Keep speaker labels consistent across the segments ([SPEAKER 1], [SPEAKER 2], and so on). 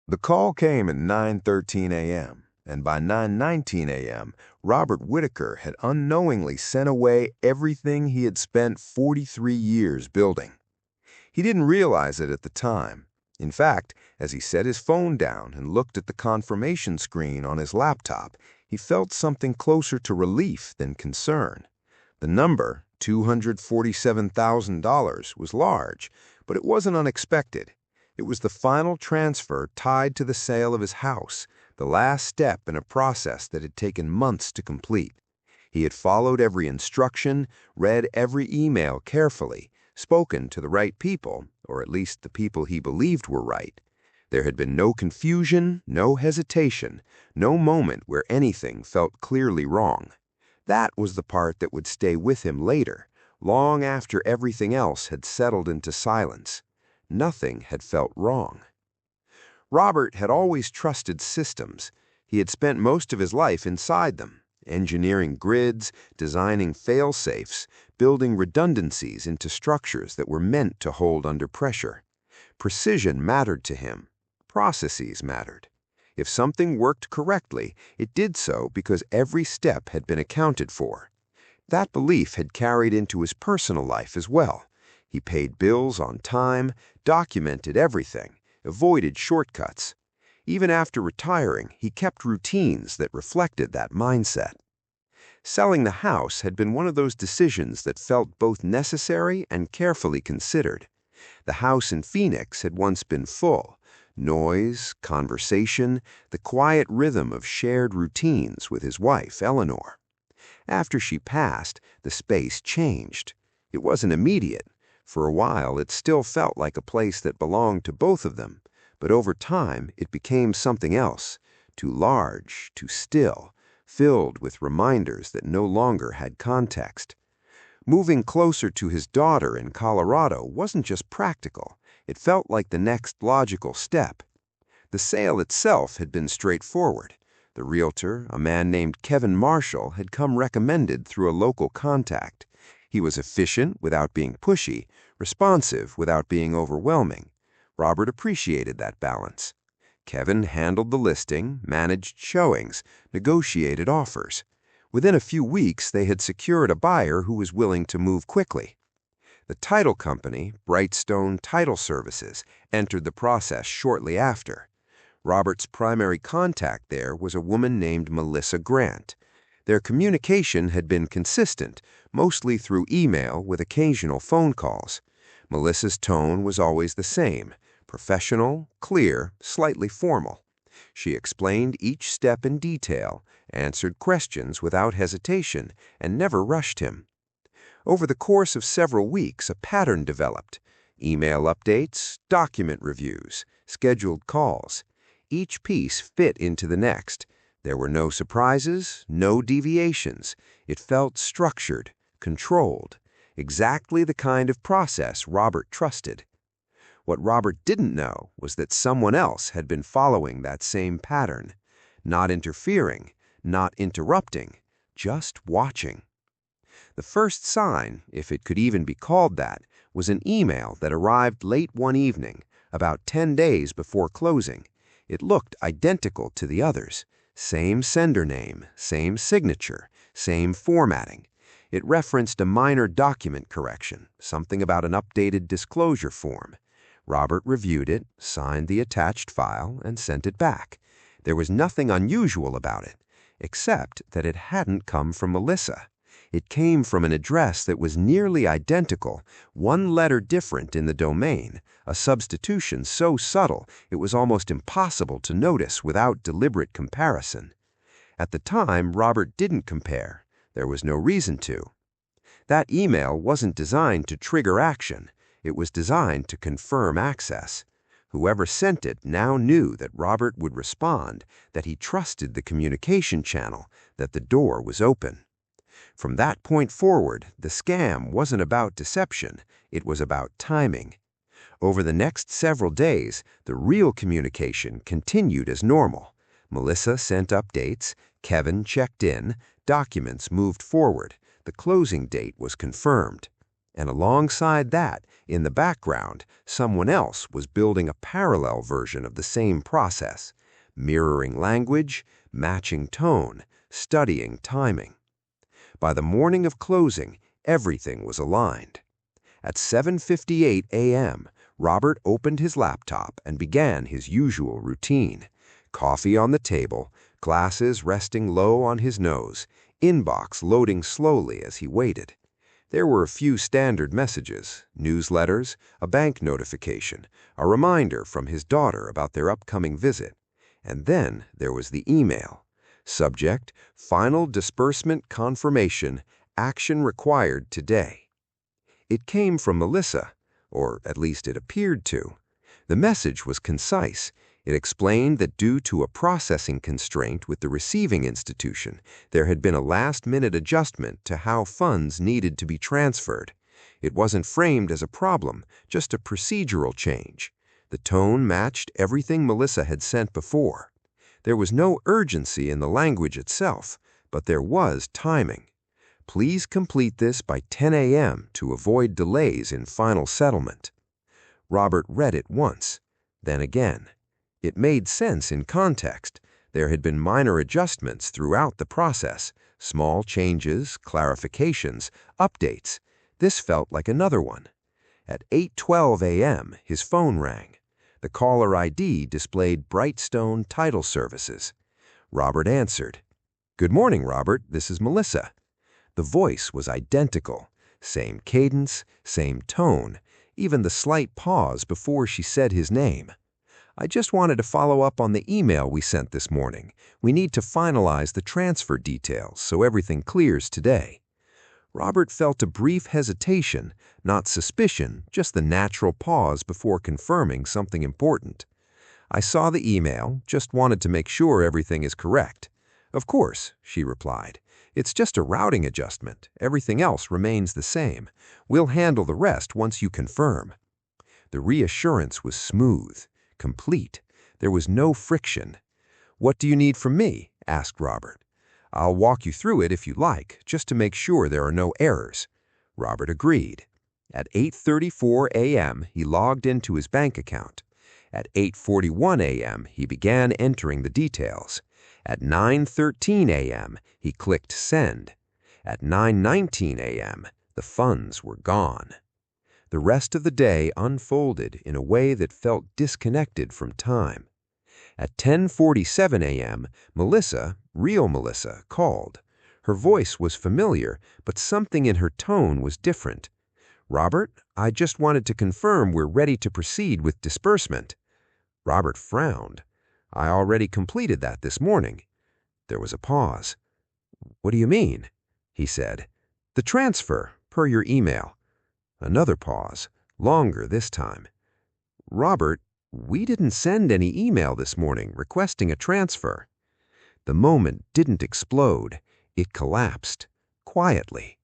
[SPEAKER 1] The call came at 9:13 a.m., and by 9:19 a.m., Robert Whitaker had unknowingly sent away everything he had spent 43 years building. He didn't realize it at the time. In fact, as he set his phone down and looked at the confirmation screen on his laptop, he felt something closer to relief than concern. The number, $247,000, was large, but it wasn't unexpected. It was the final transfer tied to the sale of his house, the last step in a process that had taken months to complete. He had followed every instruction, read every email carefully, spoken to the right people, or at least the people he believed were right. There had been no confusion, no hesitation, no moment where anything felt clearly wrong. That was the part that would stay with him later, long after everything else had settled into silence. Nothing had felt wrong. Robert had always trusted systems. He had spent most of his life inside them, engineering grids, designing fail-safes, building redundancies into structures that were meant to hold under pressure. Precision mattered to him. Processes mattered. If something worked correctly, it did so because every step had been accounted for. That belief had carried into his personal life as well. He paid bills on time, documented everything, avoided shortcuts. Even after retiring, he kept routines that reflected that mindset. Selling the house had been one of those decisions that felt both necessary and carefully considered. The house in Phoenix had once been full. Noise, conversation, the quiet rhythm of shared routines with his wife, Eleanor. After she passed, the space changed. It wasn't immediate. For a while, it still felt like a place that belonged to both of them, but over time, it became something else, too large, too still, filled with reminders that no longer had context. Moving closer to his daughter in Colorado wasn't just practical. It felt like the next logical step. The sale itself had been straightforward. The realtor, a man named Kevin Marshall, had come recommended through a local contact. He was efficient without being pushy, responsive without being overwhelming. Robert appreciated that balance. Kevin handled the listing, managed showings, negotiated offers. Within a few weeks, they had secured a buyer who was willing to move quickly. The title company, Brightstone Title Services, entered the process shortly after. Robert's primary contact there was a woman named Melissa Grant. Their communication had been consistent, mostly through email with occasional phone calls. Melissa's tone was always the same, professional, clear, slightly formal. She explained each step in detail, answered questions without hesitation, and never rushed him. Over the course of several weeks, a pattern developed. Email updates, document reviews, scheduled calls. Each piece fit into the next. There were no surprises, no deviations. It felt structured, controlled, exactly the kind of process Robert trusted. What Robert didn't know was that someone else had been following that same pattern, not interfering, not interrupting, just watching. The first sign, if it could even be called that, was an email that arrived late one evening, about 10 days before closing. It looked identical to the others. Same sender name, same signature, same formatting. It referenced a minor document correction, something about an updated disclosure form. Robert reviewed it, signed the attached file, and sent it back. There was nothing unusual about it, except that it hadn't come from Melissa. It came from an address that was nearly identical, one letter different in the domain, a substitution so subtle it was almost impossible to notice without deliberate comparison. At the time, Robert didn't compare. There was no reason to. That email wasn't designed to trigger action. It was designed to confirm access. Whoever sent it now knew that Robert would respond, that he trusted the communication channel, that the door was open. From that point forward, the scam wasn't about deception. It was about timing. Over the next several days, the real communication continued as normal. Melissa sent updates, Kevin checked in, documents moved forward, the closing date was confirmed. And alongside that, in the background, someone else was building a parallel version of the same process, mirroring language, matching tone, studying timing. By the morning of closing, everything was aligned. At 7:58 a.m., Robert opened his laptop and began his usual routine. Coffee on the table, glasses resting low on his nose, inbox loading slowly as he waited. There were a few standard messages, newsletters, a bank notification, a reminder from his daughter about their upcoming visit. And then there was the email. Subject, Final Disbursement Confirmation, Action Required Today. It came from Melissa, or at least it appeared to. The message was concise. It explained that due to a processing constraint with the receiving institution, there had been a last-minute adjustment to how funds needed to be transferred. It wasn't framed as a problem, just a procedural change. The tone matched everything Melissa had sent before. There was no urgency in the language itself, but there was timing. Please complete this by 10 a.m. to avoid delays in final settlement. Robert read it once, then again. It made sense in context. There had been minor adjustments throughout the process, small changes, clarifications, updates. This felt like another one. At 8:12 a.m., his phone rang. The caller ID displayed Brightstone Title Services. Robert answered. "Good morning, Robert. This is Melissa." The voice was identical. Same cadence, same tone, even the slight pause before she said his name. "I just wanted to follow up on the email we sent this morning. We need to finalize the transfer details so everything clears today." Robert felt a brief hesitation, not suspicion, just the natural pause before confirming something important. "I saw the email, just wanted to make sure everything is correct." "Of course," she replied. "It's just a routing adjustment. Everything else remains the same. We'll handle the rest once you confirm." The reassurance was smooth, complete. There was no friction. "What do you need from me?" asked Robert. "I'll walk you through it if you like, just to make sure there are no errors." Robert agreed. At 8:34 a.m., he logged into his bank account. At 8:41 a.m., he began entering the details. At 9:13 a.m., he clicked Send. At 9:19 a.m., the funds were gone. The rest of the day unfolded in a way that felt disconnected from time. At 10:47 a.m., Melissa, real Melissa, called. Her voice was familiar, but something in her tone was different. "Robert, I just wanted to confirm we're ready to proceed with disbursement." Robert frowned. "I already completed that this morning." There was a pause. "What do you mean?" he said. "The transfer, per your email." Another pause, longer this time. "Robert, we didn't send any email this morning requesting a transfer." The moment didn't explode. It collapsed, quietly.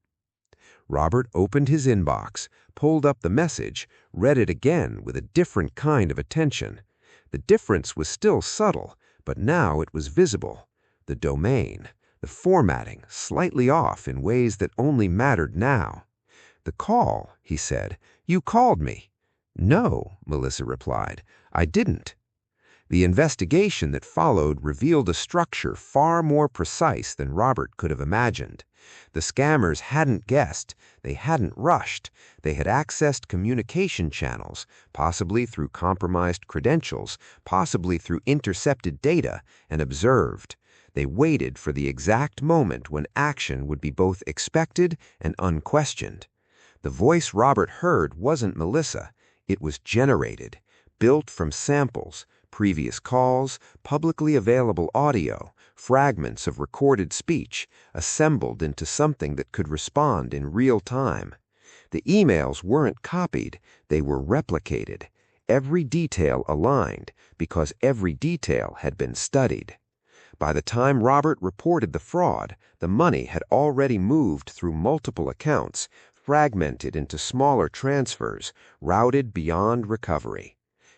[SPEAKER 1] Robert opened his inbox, pulled up the message, read it again with a different kind of attention. The difference was still subtle, but now it was visible. The domain, the formatting, slightly off in ways that only mattered now. "The call," he said. "You called me." "No," Melissa replied. "I didn't." The investigation that followed revealed a structure far more precise than Robert could have imagined. The scammers hadn't guessed, they hadn't rushed, they had accessed communication channels, possibly through compromised credentials, possibly through intercepted data, and observed. They waited for the exact moment when action would be both expected and unquestioned. The voice Robert heard wasn't Melissa. It was generated, built from samples, previous calls, publicly available audio, fragments of recorded speech, assembled into something that could respond in real time. The emails weren't copied, they were replicated. Every detail aligned, because every detail had been studied. By the time Robert reported the fraud, the money had already moved through multiple accounts, fragmented into smaller transfers, routed beyond recovery.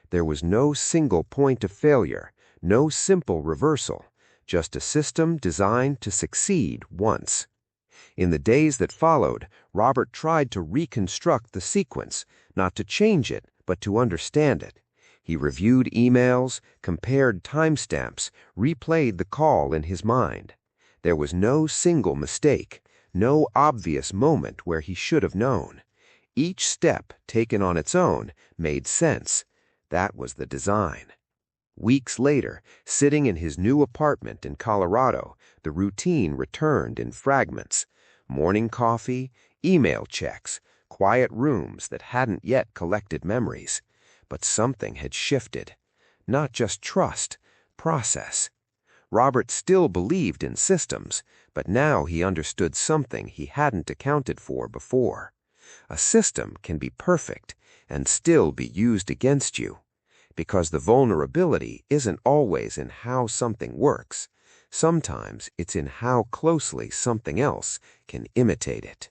[SPEAKER 1] There was no single point of failure, no simple reversal, just a system designed to succeed once. In the days that followed, Robert tried to reconstruct the sequence, not to change it, but to understand it. He reviewed emails, compared timestamps, replayed the call in his mind. There was no single mistake, no obvious moment where he should have known. Each step, taken on its own, made sense. That was the design. Weeks later, sitting in his new apartment in Colorado, the routine returned in fragments. Morning coffee, email checks, quiet rooms that hadn't yet collected memories. But something had shifted. Not just trust, process. Robert still believed in systems, but now he understood something he hadn't accounted for before. A system can be perfect and still be used against you, because the vulnerability isn't always in how something works. Sometimes it's in how closely something else can imitate it.